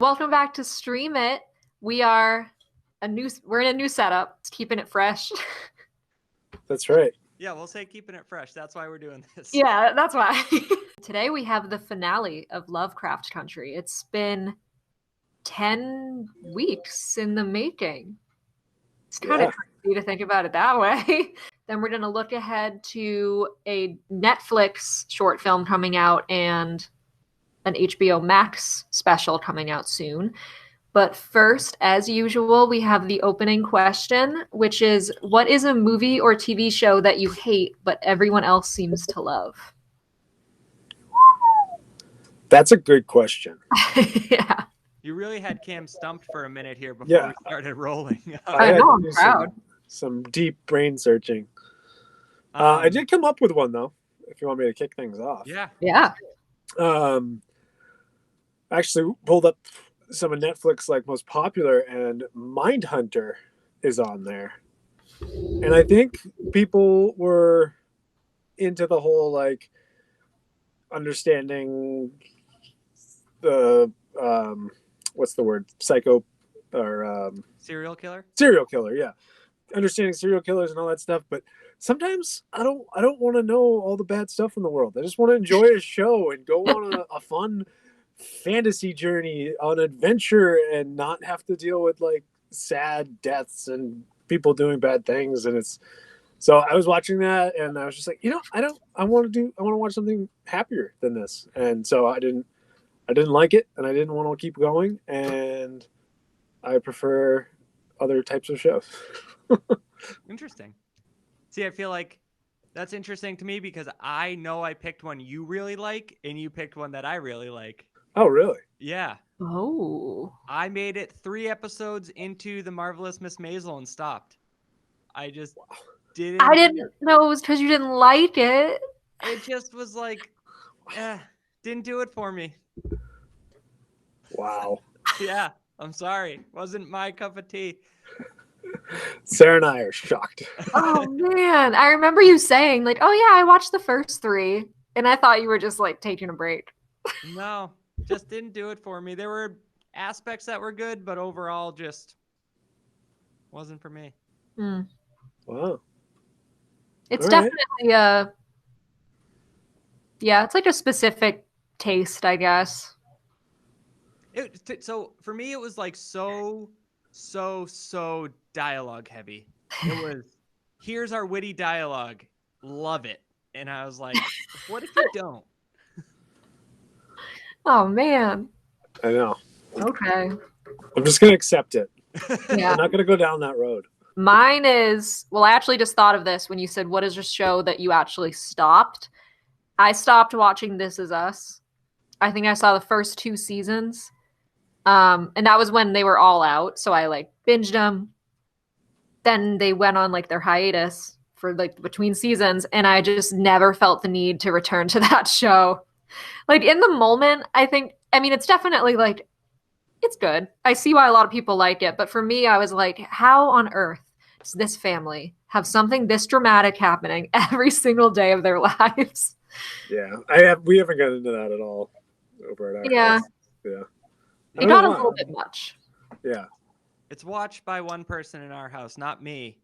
Welcome back to Stream It. We're in a new setup, keeping it fresh. That's right. Yeah, we'll say keeping it fresh. That's why we're doing this. Yeah, that's why. Today we have the finale of Lovecraft Country. It's been 10 weeks in the making. It's kind of crazy to think about it that way. Then we're going to look ahead to a Netflix short film coming out and an HBO Max special coming out soon. But first, as usual, we have the opening question, which is, what is a movie or TV show that you hate but everyone else seems to love? That's a good question. Yeah. You really had Cam stumped for a minute here before we started rolling. I know, I'm proud. Some deep brain searching. I did come up with one, though, if you want me to kick things off. Yeah. Actually pulled up some of Netflix most popular, and Mindhunter is on there. And I think people were into the whole understanding the what's the word? Psycho or serial killer? Serial killer, yeah. Understanding serial killers and all that stuff, but sometimes I don't want to know all the bad stuff in the world. I just want to enjoy a show and go on a fun fantasy journey on adventure and not have to deal with sad deaths and people doing bad things. And so I was watching that and I was just I want to watch something happier than this. And so I didn't like it, and I didn't want to keep going, and I prefer other types of shows. Interesting. See, I feel like that's interesting to me because I know I picked one you really like and you picked one that I really like. Oh, really? Yeah. Oh. I made it 3 episodes into The Marvelous Miss Maisel and stopped. I just didn't. I didn't know it was because you didn't like it. It just was didn't do it for me. Wow. Yeah, I'm sorry. Wasn't my cup of tea. Sarah and I are shocked. Oh, man. I remember you saying, oh, yeah, I watched the first 3, and I thought you were just, taking a break. No, just didn't do it for me. There were aspects that were good, but overall just wasn't for me. Mm. Wow. It's definitely it's a specific taste, I guess. So for me, it was so dialogue heavy. It was, here's our witty dialogue, love it. And I was like, what if you don't? Oh, man. I know. Okay. I'm just going to accept it. Yeah. I'm not going to go down that road. Mine is, I actually just thought of this when you said, what is a show that you actually stopped? I stopped watching This Is Us. I think I saw the first 2 seasons. And that was when they were all out. So I binged them. Then they went on their hiatus for between seasons. And I just never felt the need to return to that show. In the moment, it's definitely it's good. I see why a lot of people like it. But for me, I was how on earth does this family have something this dramatic happening every single day of their lives? Yeah. We haven't gotten into that at all over at our house. Yeah. It got a little bit much. Yeah. It's watched by one person in our house, not me.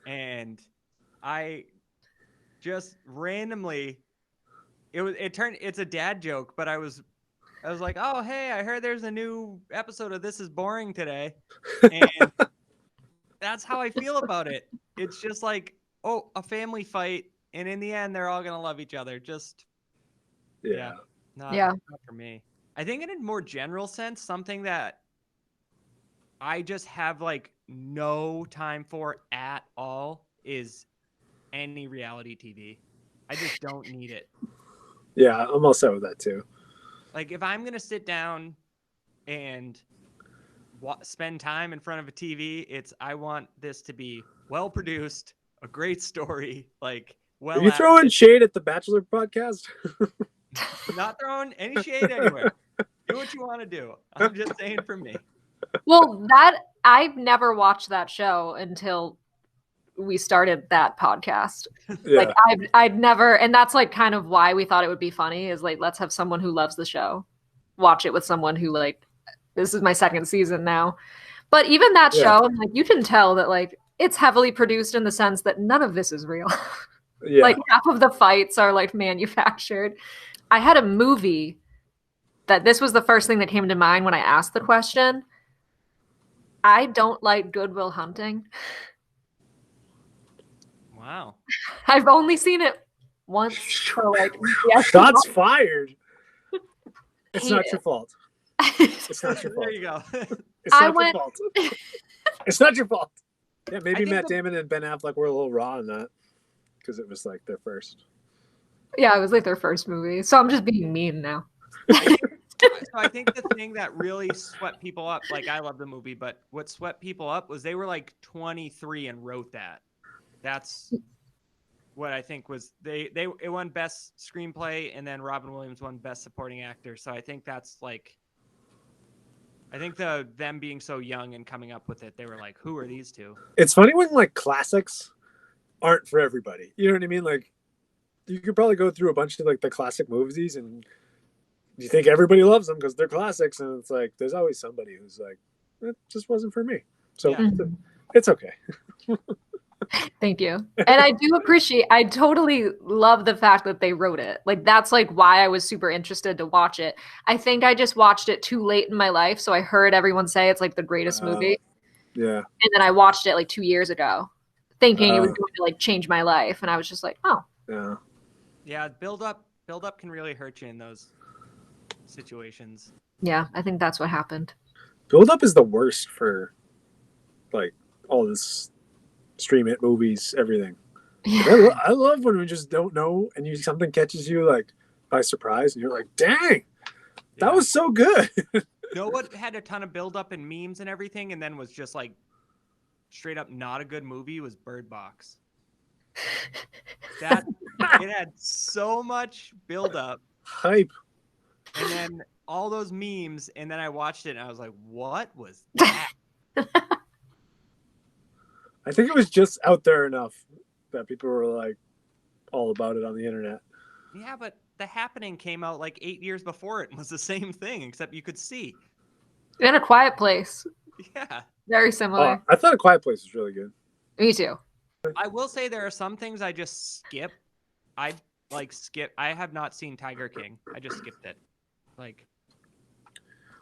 And I just randomly, it's a dad joke, but I was like, oh, hey, I heard there's a new episode of This Is Boring today. And that's how I feel about it. It's just a family fight. And in the end, they're all going to love each other. Just, not for me. I think in a more general sense, something that I just have no time for at all is any reality TV. I just don't need it. Yeah, I'm also with that too. If I'm going to sit down and spend time in front of a TV, I want this to be well produced, a great story, well. Are you throwing shade at the Bachelor podcast? Not throwing any shade anywhere. Do what you want to do. I'm just saying for me. Well, I've never watched that show until we started that podcast. Yeah. I'd never, and that's kind of why we thought it would be funny is let's have someone who loves the show watch it with someone who this is my second season now. But even that show, like you can tell that like it's heavily produced in the sense that none of this is real. Yeah. Like half of the fights are like manufactured. I had a movie that this was the first thing that came to mind when I asked the question. I don't like Good Will Hunting. Wow. I've only seen it once. So like, Shots fired. It's not it. your fault. It's not your fault. There you go. It's not your fault. It's not your fault. Yeah, maybe Matt Damon and Ben Affleck were a little raw in that because it was like their first. Yeah, it was like their first movie. So I'm just being mean now. So I think the thing that really swept people up, like I love the movie, but what swept people up was they were like 23 and wrote that. That's what I think was it won best screenplay, and then Robin Williams won best supporting actor. So I think that's like, I think them being so young and coming up with it, they were like, who are these two? It's funny when like classics aren't for everybody. You know what I mean? Like you could probably go through a bunch of like the classic movies and you think everybody loves them because they're classics, and it's like there's always somebody who's like, it just wasn't for me. So it's okay. Thank you. And I totally love the fact that they wrote it. Like that's like why I was super interested to watch it. I think I just watched it too late in my life, so I heard everyone say it's like the greatest movie. Yeah. And then I watched it like 2 years ago, thinking it was going to like change my life, and I was just like, oh. Yeah. Yeah, build up can really hurt you in those situations. Yeah, I think that's what happened. Build up is the worst for like all this stream it movies, everything. Yeah. I love when we just don't know and something catches you like by surprise and you're like, dang, that was so good. You know what had a ton of build up and memes and everything and then was just like straight up not a good movie was Bird Box. It had so much build up. Hype. And then all those memes, and then I watched it and I was like, what was that? I think it was just out there enough that people were like all about it on the internet. Yeah, but The Happening came out like 8 years before it and was the same thing, except you could see. In A Quiet Place. Yeah. Very similar. I thought A Quiet Place was really good. Me too. I will say there are some things I just skip. I have not seen Tiger King. I just skipped it. Like,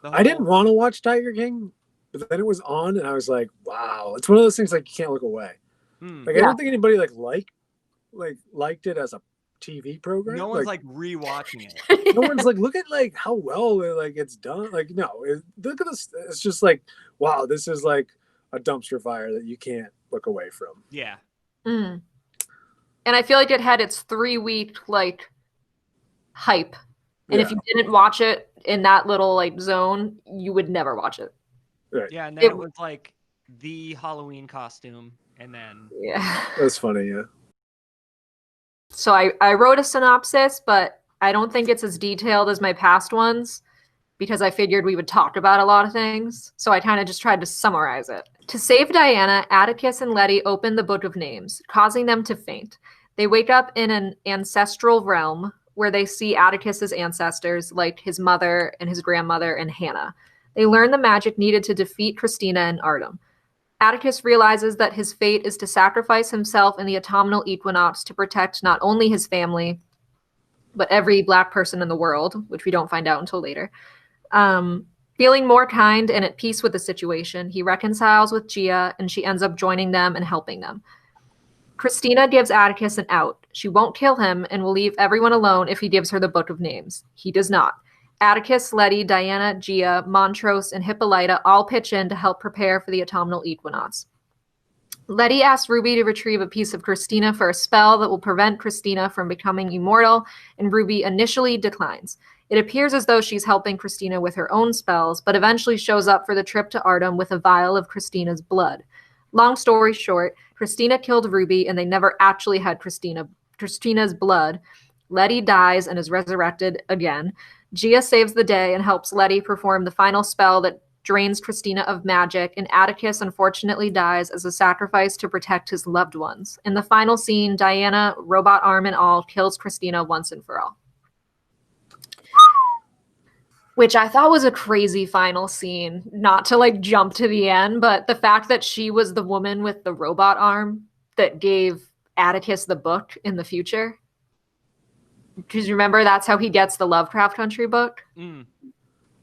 I didn't want to watch Tiger King, but then it was on, and I was like, "Wow!" It's one of those things like you can't look away. Like I don't think anybody liked it as a TV program. No one's like rewatching it. No one's like, look at like how well like it's done. Like no, look at this. It's just like, wow, this is like a dumpster fire that you can't look away from. Yeah. And I feel like it had its 3-week like hype. And if you didn't watch it in that little like zone, you would never watch it. Right. Yeah, and then it was like the Halloween costume, and then That's funny, yeah. So I wrote a synopsis, but I don't think it's as detailed as my past ones because I figured we would talk about a lot of things. So I kind of just tried to summarize it. To save Diana, Atticus and Letty open the Book of Names, causing them to faint. They wake up in an ancestral realm where they see Atticus's ancestors, like his mother and his grandmother and Hannah. They learn the magic needed to defeat Christina and Artem. Atticus realizes that his fate is to sacrifice himself in the autumnal equinox to protect not only his family, but every Black person in the world, which we don't find out until later. Feeling more kind and at peace with the situation, he reconciles with Gia, and she ends up joining them and helping them. Christina gives Atticus an out. She won't kill him and will leave everyone alone if he gives her the Book of Names. He does not. Atticus, Letty, Diana, Gia, Montrose, and Hippolyta all pitch in to help prepare for the autumnal equinox. Letty asks Ruby to retrieve a piece of Christina for a spell that will prevent Christina from becoming immortal, and Ruby initially declines. It appears as though she's helping Christina with her own spells, but eventually shows up for the trip to Artem with a vial of Christina's blood. Long story short, Christina killed Ruby, and they never actually had Christina's blood. Letty dies and is resurrected again. Gia saves the day and helps Letty perform the final spell that drains Christina of magic, and Atticus unfortunately dies as a sacrifice to protect his loved ones. In the final scene, Diana, robot arm and all, kills Christina once and for all. which I thought was a crazy final scene. Not to like jump to the end, but the fact that she was the woman with the robot arm that gave Atticus the book in the future. Because you remember that's how he gets the Lovecraft Country book. Mm.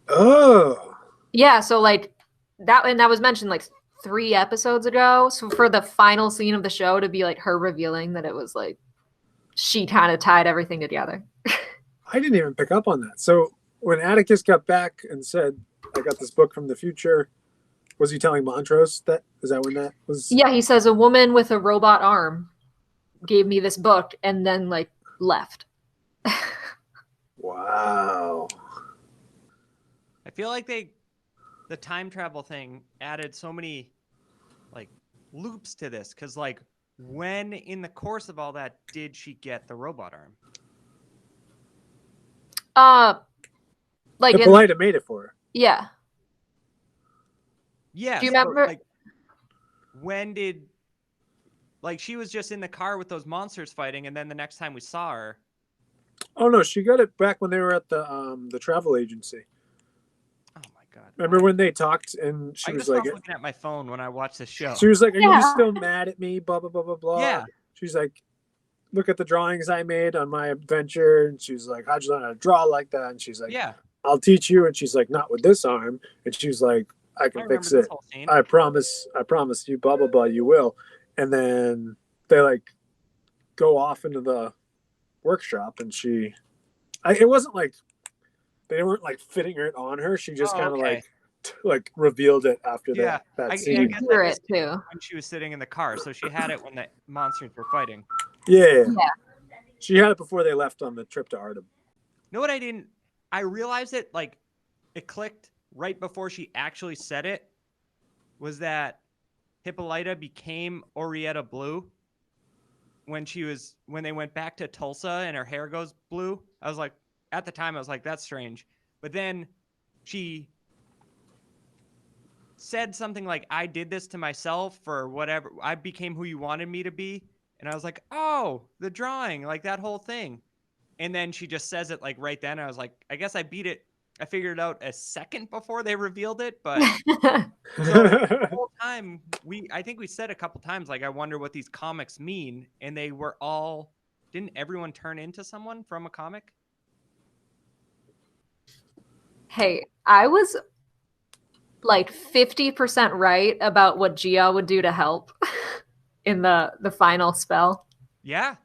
Oh, Yeah, so like that, and that was mentioned like 3 episodes ago. So for the final scene of the show to be like her revealing that it was like she kind of tied everything together. I didn't even pick up on that. So when Atticus got back and said, "I got this book from the future," was he telling Montrose that? Is that when that was? Yeah, he says a woman with a robot arm gave me this book and then like left. Wow. I feel like the time travel thing added so many like loops to this, because like when in the course of all that did she get the robot arm? Like Hippolyta made it for her. yeah. Yeah. Do you remember? Like, when did, like, she was just in the car with those monsters fighting, and then the next time we saw her. Oh no, she got it back when they were at the travel agency. Oh my god! Remember when they talked and she I was just like, love looking at my phone when I watch the show. she was like, "Are you Yeah. still mad at me?" Blah blah blah blah blah. Yeah. She's like, "Look at the drawings I made on my adventure," and she's like, "How'd you learn how to draw like that?" And she's like, Yeah. "I'll teach you." And she's like, "Not with this arm." And she's like, "I I can remember fix this it. whole scene. I promise you, blah blah blah, you will." And then they like go off into the workshop, and it wasn't like they weren't like fitting it on her. She just kind of okay. like revealed it after Yeah, that I scene. guess Hear I it missed it too. when she was sitting in the car, so she had it when the monsters were fighting. Yeah. Yeah. She had it before they left on the trip to Artem. You know what I realized it, like, it clicked right before she actually said it, was that Hippolyta became Orietta Blue when they went back to Tulsa and her hair goes blue. I was like, at the time I was like, that's strange. But then she said something like, I did this to myself or whatever. I became who you wanted me to be. And I was like, oh, the drawing, like that whole thing. And then she just says it like right then. I was like, I guess I beat it. I figured it out a second before they revealed it. But so the whole time, I think we said a couple times, like, I wonder what these comics mean. And they were all, didn't everyone turn into someone from a comic? Hey, I was like 50% right about what Gia would do to help in the final spell. Yeah.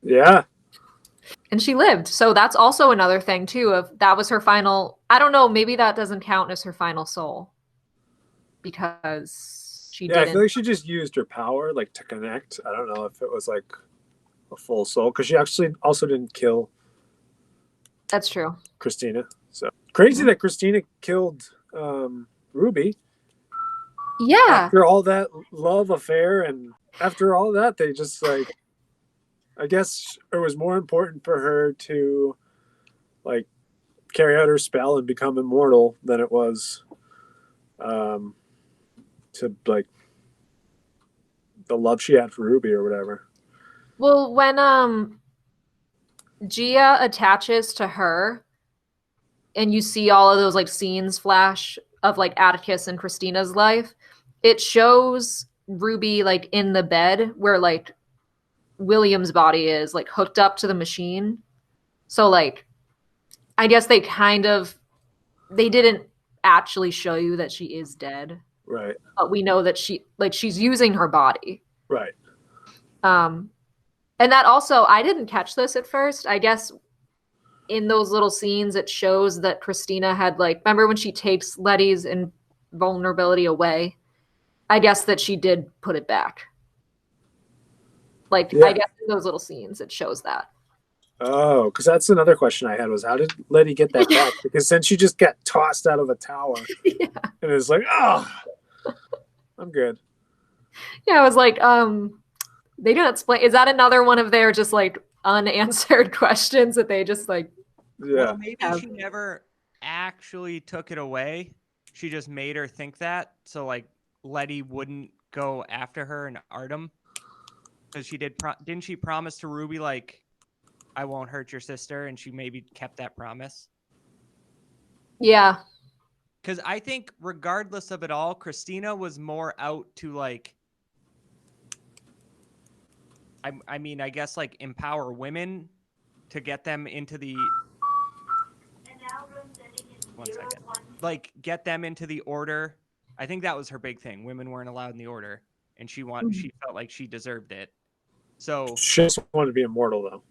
Yeah. And she lived. So that's also another thing too of that was her final, I don't know, maybe that doesn't count as her final soul because she Yeah, I didn't. feel like she just used her power like to connect. I don't know if it was like a full soul because she actually also didn't kill That's true. Christina. So crazy that Christina killed Ruby Yeah. after all that love affair, and after all that they just like, I guess it was more important for her to like carry out her spell and become immortal than it was to like the love she had for Ruby or whatever. Well, when Gia attaches to her and you see all of those like scenes flash of like Atticus and Christina's life, it shows Ruby like in the bed where like William's body is like hooked up to the machine. So like I guess they didn't actually show you that she is dead. Right. But we know that she's using her body. Right. And that also, I didn't catch this at first. I guess in those little scenes, it shows that Christina had like, remember when she takes Letty's invulnerability away? I guess that she did put it back. Like, Yeah. I guess in those little scenes, it shows that. Oh, because that's another question I had was how did Letty get that back? Because then she just got tossed out of a tower. Yeah. And it was like, oh, I'm good. Yeah, I was like, they didn't explain. Is that another one of their just like unanswered questions that they just like? Yeah. Well, maybe she never actually took it away. She just made her think that, so like Letty wouldn't go after her in Artem, because she didn't she promise to Ruby like, I won't hurt your sister, and she maybe kept that promise. Yeah. Because I think regardless of it all, Christina was more out to like, I mean, I guess like empower women to get them into the, one second, like get them into the order. I think that was her big thing. Women weren't allowed in the order, and she felt like she deserved it. So She just wanted to be immortal, though.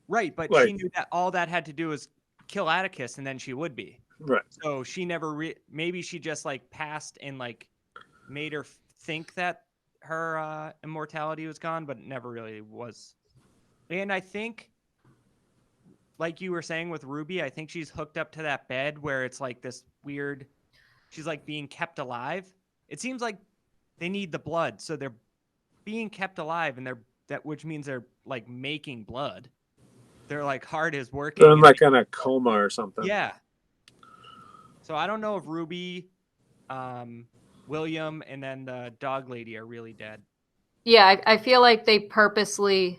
Right, but Like, she knew that all that had to do was kill Atticus, and then she would be. right. So she never maybe she just like passed and like made her think that her immortality was gone, but it never really was. And I think, like you were saying with Ruby, I think she's hooked up to that bed where it's like this weird, she's like being kept alive. It seems like they need the blood, so they're being kept alive, and which means they're like making blood. Their like heart is working. They're in like in a coma or something. Yeah. So I don't know if Ruby, William, and then the dog lady are really dead. Yeah, I feel like they purposely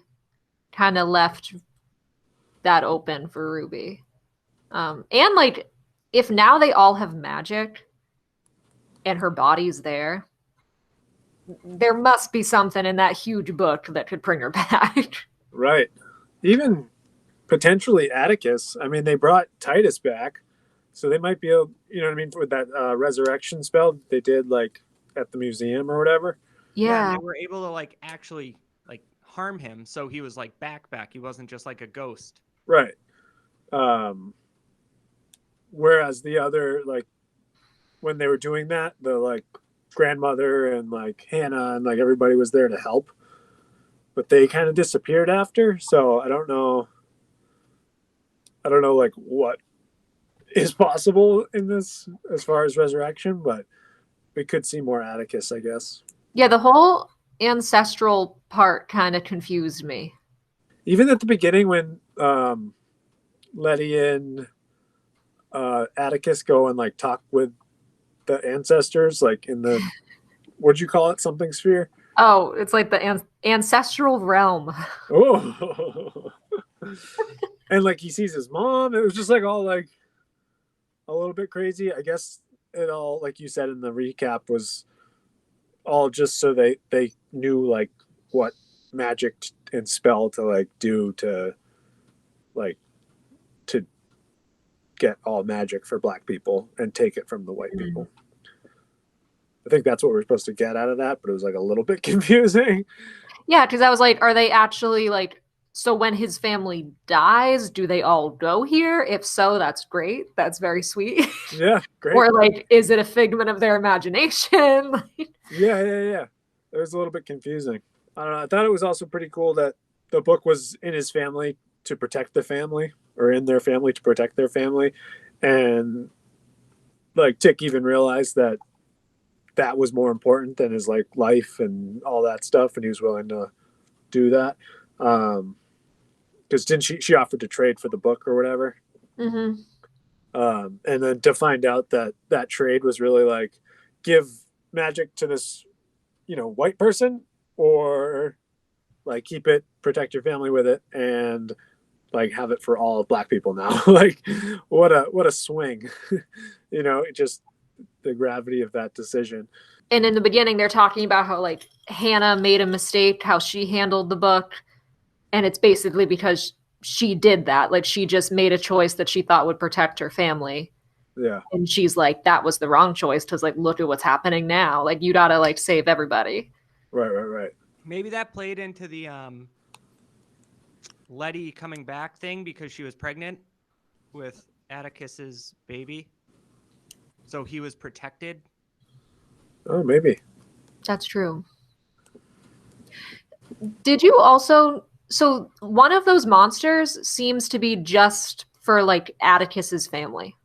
kind of left that open for Ruby. And like, if now they all have magic and her body's there, there must be something in that huge book that could bring her back. Right. Even potentially Atticus. I mean, they brought Titus back, so they might be able, you know what I mean, with that resurrection spell they did like at the museum or whatever. Yeah. And they were able to like actually like harm him, so he was like back. He wasn't just like a ghost. Right. Whereas the other, like, when they were doing that, the like grandmother and like Hannah and like everybody was there to help, but they kind of disappeared after. So I don't know like what is possible in this as far as resurrection, but we could see more Atticus, I guess. Yeah, the whole ancestral part kind of confused me. Even at the beginning when Letty and Atticus go and like talk with the ancestors, like in the, what'd you call it, something sphere? Oh, it's like the ancestral realm. Oh. And like he sees his mom. It was just like all like a little bit crazy. I guess it all, like you said in the recap, was all just so they knew like what magic and spell to like do to like to get all magic for black people and take it from the white people. I think that's what we're supposed to get out of that, but it was like a little bit confusing. Yeah, because I was like, are they actually like, so when his family dies, do they all go here? If so, that's great. That's very sweet. Yeah, great. Or like, is it a figment of their imagination? Yeah. It was a little bit confusing. I don't know. I thought it was also pretty cool that the book was in his family to protect the family, or in their family to protect their family. And like Tick even realized that that was more important than his like life and all that stuff. And he was willing to do that. Because didn't she offered to trade for the book or whatever. Mm-hmm. And then to find out that trade was really like give magic to this, white person, or like keep it, protect your family with it, and like have it for all black people now. Like what a swing. Just the gravity of that decision. And in the beginning, they're talking about how like Hannah made a mistake, how she handled the book. And it's basically because she did that. Like she just made a choice that she thought would protect her family. Yeah. And she's like, that was the wrong choice, because like, look at what's happening now. Like you gotta like save everybody. Right. Maybe that played into the Letty coming back thing because she was pregnant with Atticus's baby. So he was protected. Oh, maybe. That's true. Did you also, so one of those monsters seems to be just for like Atticus's family.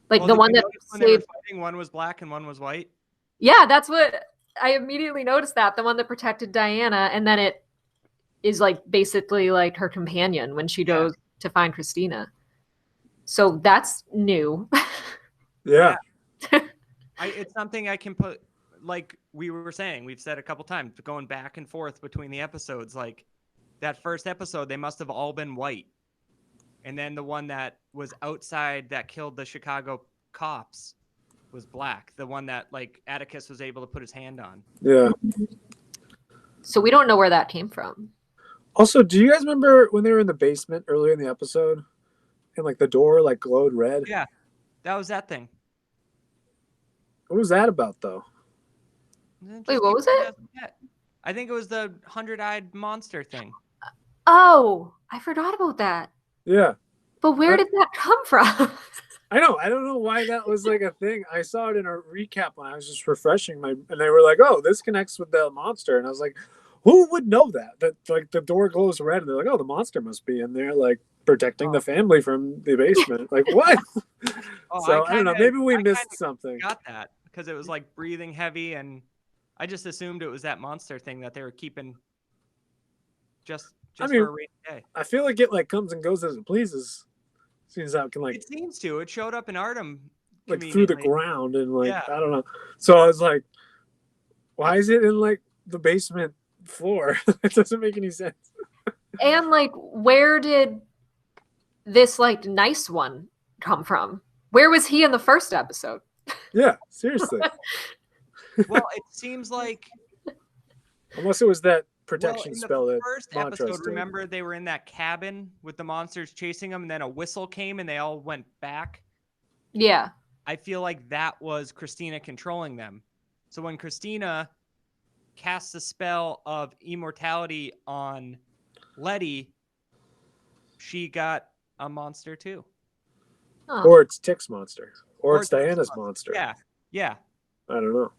Like the one that when they were fighting, one was black and one was white. Yeah, that's what I immediately noticed, that the one that protected Diana, and then it is like basically like her companion when she goes to find Christina. So that's new. Yeah. It's something I can put, like we were saying, we've said a couple times, going back and forth between the episodes. Like that first episode, they must have all been white. And then the one that was outside that killed the Chicago cops was black. The one that like Atticus was able to put his hand on. Yeah. So we don't know where that came from. Also, do you guys remember when they were in the basement earlier in the episode, and like the door like glowed red? Yeah, that was that thing. What was that about, though? Wait, what was it? I think it was the 100-eyed monster thing. Oh, I forgot about that. Yeah. But where did that come from? I know. I don't know why that was like a thing. I saw it in a recap when I was just refreshing and they were like, "Oh, this connects with the monster," and I was like, "Who would know that? That like the door glows red," and they're like, "Oh, the monster must be in there, like protecting the family from the basement." Like what? So I don't know. Maybe we missed something. Got that because it was like breathing heavy, and I just assumed it was that monster thing that they were keeping. Just for a rainy day. I feel like it like comes and goes as it pleases. Seems how it can like. It seems to. It showed up in Artem. Like through the ground and like yeah. I don't know. So I was like, why is it in like the basement floor? It doesn't make any sense. And like, where did this like nice one come from? Where was he in the first episode? Yeah, seriously. Well, it seems like unless it was that protection spell that first episode, remember they were in that cabin with the monsters chasing them, and then a whistle came and they all went back. Yeah. I feel like that was Christina controlling them. So when Christina casts the spell of immortality on Letty, she got a monster too. Oh. Or it's Tick's monster. Or it's Diana's monster. Yeah. Yeah. I don't know.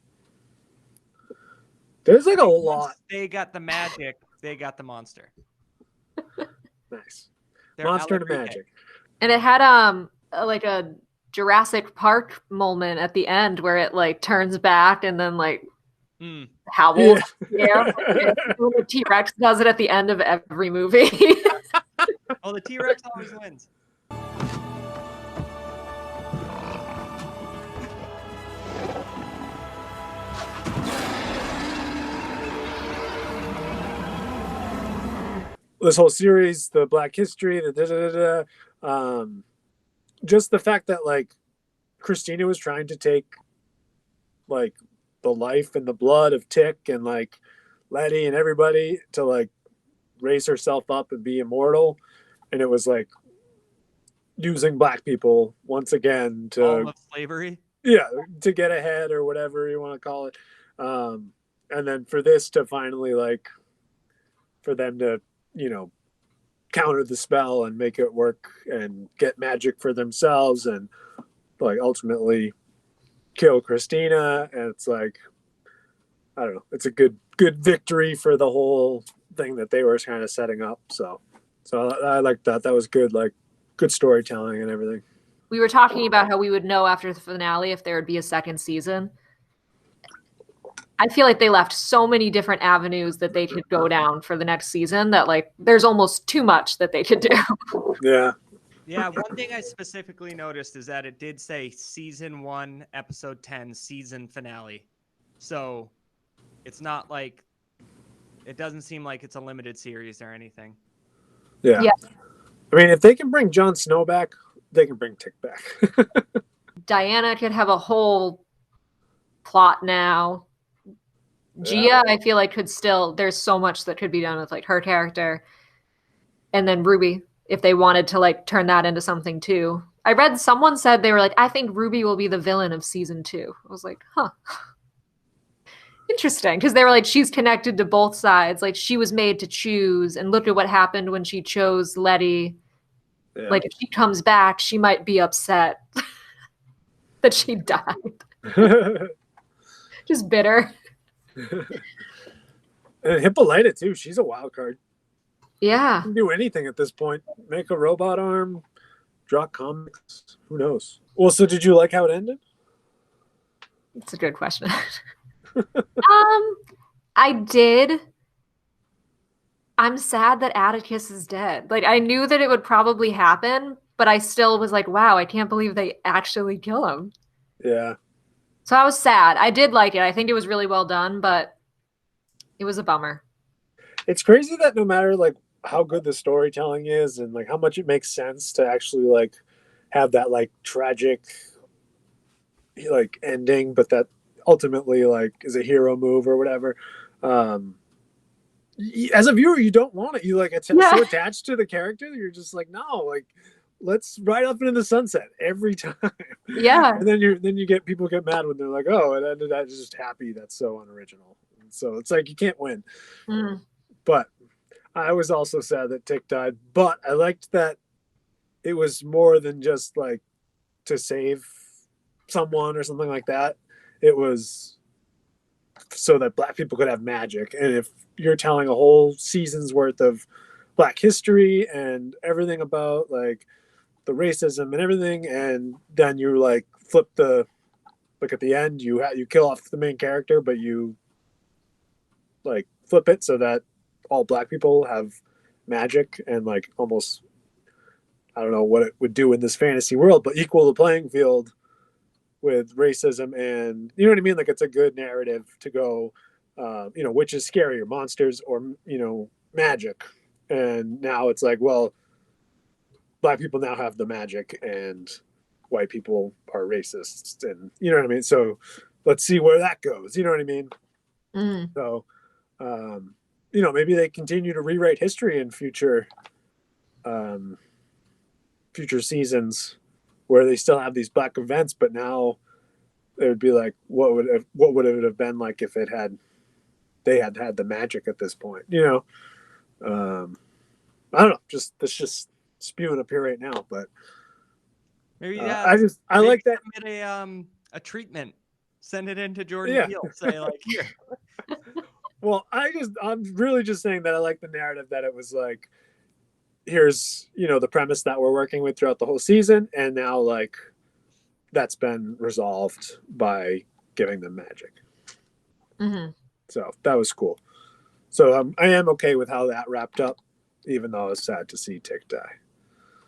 There's like a lot. They got the magic. They got the monster. Nice. They're monster to magic. And it had like a Jurassic Park moment at the end where it like turns back and then like howls. Yeah. The T-Rex does it at the end of every movie. Oh, the T-Rex always wins. This whole series, the Black History, just the fact that like Christina was trying to take like the life and the blood of Tick and like Letty and everybody to like raise herself up and be immortal, and it was like using black people once again to all of slavery, to get ahead or whatever you want to call it, and then for this to finally like for them to counter the spell and make it work and get magic for themselves and like ultimately kill Christina. And it's like, I don't know, it's a good victory for the whole thing that they were kind of setting up. So I like that. That was good, like good storytelling and everything. We were talking about how we would know after the finale if there would be a second season. I feel like they left so many different avenues that they could go down for the next season that like there's almost too much that they could do. Yeah. Yeah, one thing I specifically noticed is that it did say season 1, episode 10, season finale. So it's not like it doesn't seem like it's a limited series or anything. Yeah. I mean, if they can bring Jon Snow back, they can bring Tick back. Diana could have a whole plot now. Gia, I feel like there's so much that could be done with like her character. And then Ruby, if they wanted to like turn that into something too. I read someone said they were like, I think Ruby will be the villain of season 2. I was like, huh. Interesting. Because they were like, she's connected to both sides. Like she was made to choose. And look at what happened when she chose Letty. Yeah. Like if she comes back, she might be upset that she died. Just bitter. And Hippolyta too. She's a wild card. Yeah. She can do anything at this point. Make a robot arm, draw comics. Who knows? Well, so did you like how it ended? It's a good question. I did. I'm sad that Atticus is dead. Like I knew that it would probably happen, but I still was like, wow, I can't believe they actually kill him. Yeah. So I was sad. I did like it. I think it was really well done, but it was a bummer. It's crazy that no matter like how good the storytelling is and like how much it makes sense to actually like have that like tragic like ending, but that ultimately like is a hero move or whatever. Um, as a viewer, you don't want it. You like so Yeah. attached to the character, you're just like, no, like let's ride off into the sunset every time. Yeah. And then you get people get mad when they're like, oh, it ended. I was just happy. That's so unoriginal. And so it's like you can't win. Mm. But I was also sad that Tick died. But I liked that it was more than just like to save someone or something like that. It was so that black people could have magic. And if you're telling a whole season's worth of black history and everything about like the racism and everything, and then you like flip the like at the end you kill off the main character, but you like flip it so that all black people have magic and like almost I don't know what it would do in this fantasy world, but equal the playing field with racism and you know what I mean. Like it's a good narrative to go, which is scarier, monsters or magic. And now it's like, well, black people now have the magic and white people are racists, and you know what I mean. So let's see where that goes. You know what I mean. Mm. So maybe they continue to rewrite history in um, future seasons where they still have these black events, but now it would be like what would it have been like if they had the magic at this point, I don't know, that's just spewing up here right now, but Maybe I maybe like that. submit a treatment, send it into Jordan Yeah. Peele, say like here. Well, I'm really just saying that I like the narrative that it was like, here's the premise that we're working with throughout the whole season, and now like that's been resolved by giving them magic. Mm-hmm. So that was cool. So I am okay with how that wrapped up, even though I was sad to see Tick die.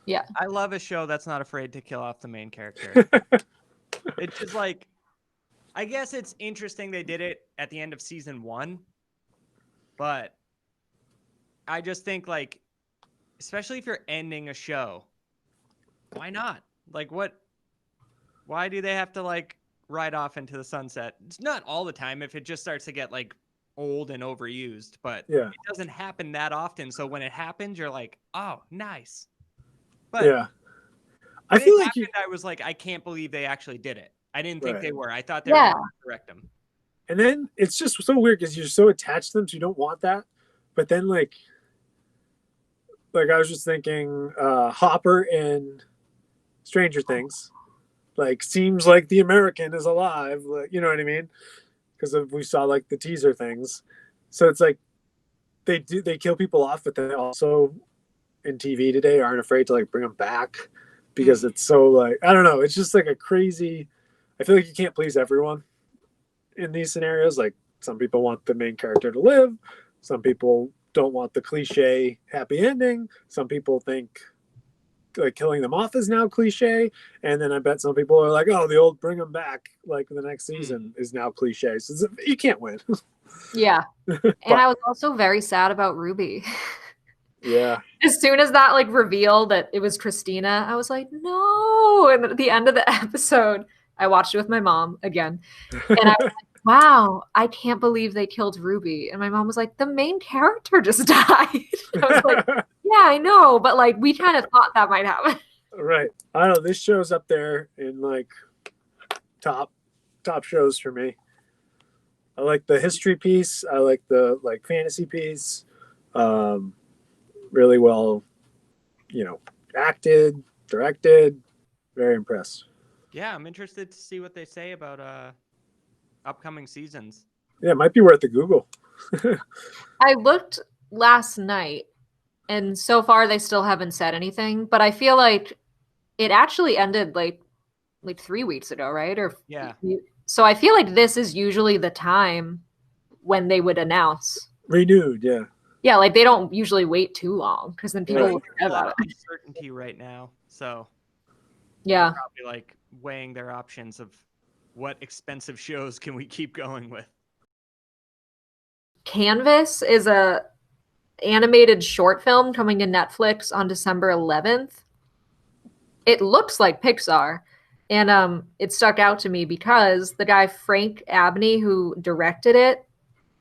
Yeah. I love a show that's not afraid to kill off the main character. It's just like, I guess it's interesting they did it at the end of season 1, but I just think like, especially if you're ending a show, why not? Like why do they have to like ride off into the sunset? It's not all the time if it just starts to get like old and overused, but Yeah. it doesn't happen that often. So when it happens, you're like, oh, nice. But yeah, I when it feel like happened, I was like, I can't believe they actually did it. I didn't think Right. they were. I thought they were Yeah. going to correct them. And then it's just so weird because you're so attached to them, so you don't want that. But then like I was just thinking, Hopper in Stranger Things, like seems like the American is alive. Like, you know what I mean? Because we saw like the teaser things. So it's like they kill people off, but they also in TV today aren't afraid to like bring them back because it's so like I don't know. It's just like a crazy. I feel like you can't please everyone in these scenarios. Like some people want the main character to live, some people don't want the cliche happy ending. Some people think like killing them off is now cliche, and then I bet some people are like, oh, the old bring them back like the next season is now cliche. So you can't win. Yeah. But, And I was also very sad about Ruby. yeah. As soon as that like reveal that it was Christina, I was like, no. And at the end of the episode, I watched it with my mom again. And I was like, wow, I can't believe they killed Ruby. And my mom was like, the main character just died. I was like, yeah, I know, but like we kind of thought that might happen. Right. I don't know. This show's up there in like top shows for me. I like the history piece. I like the like fantasy piece. Really well, acted, directed. Very impressed. Yeah, I'm interested to see what they say about upcoming seasons. Yeah, it might be worth the Google. I looked last night, and so far they still haven't said anything, but I feel like it actually ended like 3 weeks ago, right? Or Yeah. so I feel like this is usually the time when they would announce. Renewed, yeah. Yeah, like they don't usually wait too long because then people Right. will forget A lot about of it. uncertainty right now, so Yeah. they're probably like weighing their options of what expensive shows can we keep going with. Canvas is animated short film coming to Netflix on December 11th. It looks like Pixar, and it stuck out to me because the guy Frank Abney, who directed it,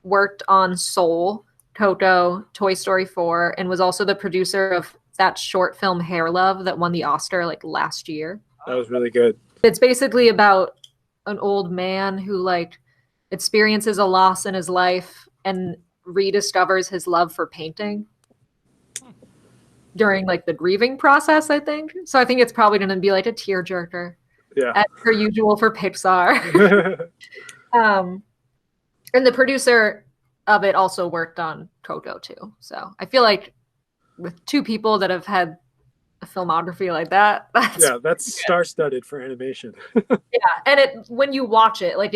worked on Soul, Coco, Toy Story 4, and was also the producer of that short film Hair Love that won the Oscar like last year. That was really good. It's basically about an old man who like experiences a loss in his life and rediscovers his love for painting during like the grieving process, I think. So I think it's probably going to be like a tearjerker. Yeah. As per usual for Pixar. And the producer of it also worked on Coco too. So I feel like with two people that have had a filmography like that, that's star-studded for animation. Yeah, and when you watch it, like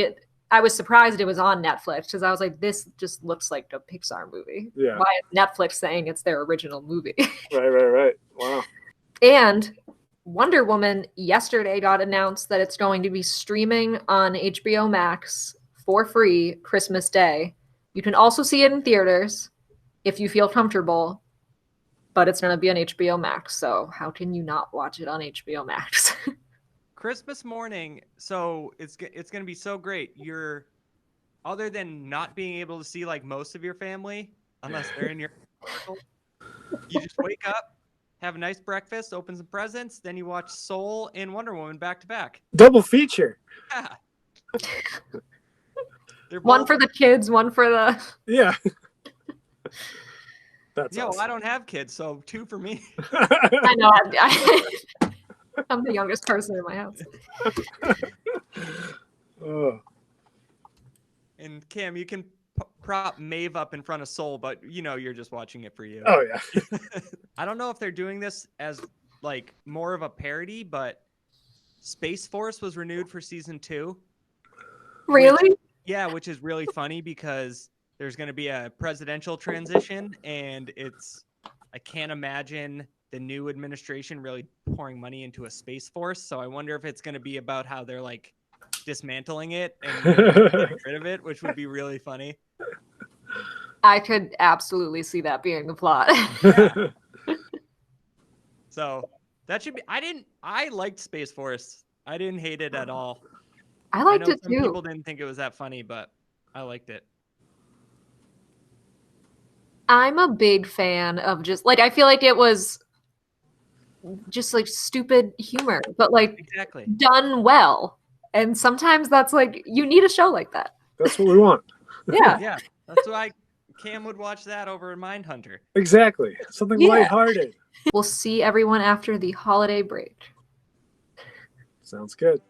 I was surprised it was on Netflix because I was like, this just looks like a Pixar movie. Yeah. Why is Netflix saying it's their original movie? Right. Wow. And Wonder Woman yesterday got announced that it's going to be streaming on HBO Max for free Christmas Day. You can also see it in theaters if you feel comfortable, but it's going to be on HBO Max. So how can you not watch it on HBO Max? Christmas morning, so it's going to be so great. You're, other than not being able to see like most of your family, unless they're in your circle, you just wake up, have a nice breakfast, open some presents, then you watch Soul and Wonder Woman back to back. Double feature. Yeah. One for the kids, one for the... Yeah. That's awesome. Awesome. I don't have kids, so 2 for me. I know. I'm the youngest person in my house. Oh. And Cam, you can prop Maeve up in front of Soul, but you're just watching it for you. Oh yeah. I don't know if they're doing this as like more of a parody, but Space Force was renewed for season 2. Really? Which is really funny because there's going to be a presidential transition, and I can't imagine the new administration really pouring money into a Space Force. So I wonder if it's going to be about how they're like dismantling it and getting rid of it, which would be really funny. I could absolutely see that being the plot. So that should be, I liked Space Force. I didn't hate it at all. I liked it some too. People didn't think it was that funny, but I liked it. I'm a big fan of just like, I feel like it was just like stupid humor, but like exactly done well. And sometimes that's like, you need a show like that. That's what we want. Yeah. Yeah. That's why Cam would watch that over Mindhunter. Exactly. Something lighthearted. We'll see everyone after the holiday break. Sounds good.